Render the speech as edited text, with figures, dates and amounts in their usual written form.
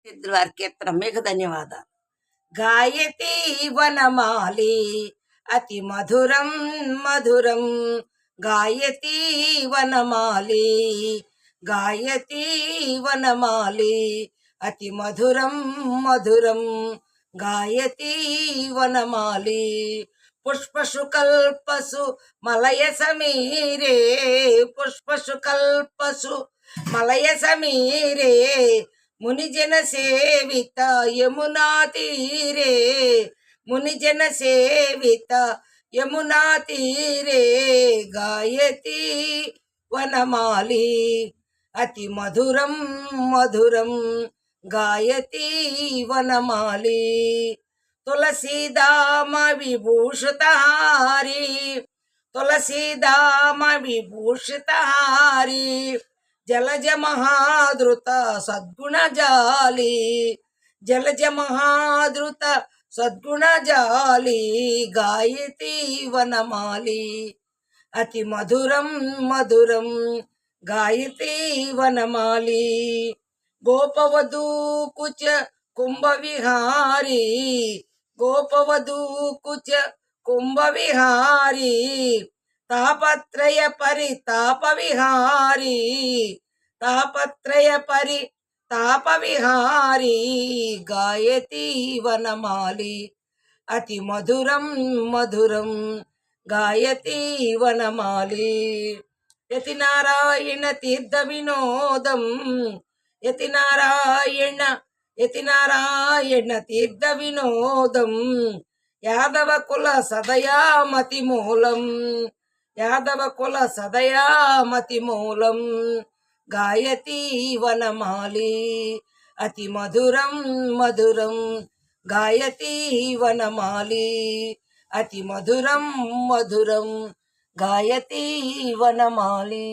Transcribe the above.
వారి కీర్తన మీకు ధన్యవాదాలు. గాయతి వనమాలి అతి మధురం మధురం, గాయతి వనమాలి, గాయతి వనమాలి అతి మధురం మధురం, గాయతి వనమాలి. పుష్పశుకల్పసు మలయ సమీరే, పుష్పశుకల్పసు మలయ సమీరే, మునిజన సేవిత యమునా తీరే, మునిజన సేవిత యమునా తీరే, గాయతి వనమాలి అతి మధురం మధురం, గాయతి వనమాలి. తులసీదామ విభూషితహారి, తులసీదామ విభూషితహారి, జలజ మహాధృత సద్గుణ జాలి, జలజ మహాధృత సద్గుణ జాలి, గాయతి వనమాలి అతి మధురం మధురం, గాయతి వనమాలి. గోపవధూ కుచ కుంభ విహారీ, గోపవధూ కుచ కుంభ విహారీ, తాపత్రయ పరితాప విహారీ, తాపత్రయ పరితాప విహారీ, గాయతి వనమాలి అతి మధురం మధురం, గాయతి వనమాలి. యతి నారాయణ తీర్థ వినోదం, యతి నారాయణ, యతి నారాయణ తీర్థ వినోదం, యాదవ కుల సదయామతి మూలం, యాదవ కుల సదయామతి మూలం, గాయతి వనమాలి అతి మధురం మధురం, గాయతి వనమాలి అతి మధురం మధురం, గాయతి వనమాలి.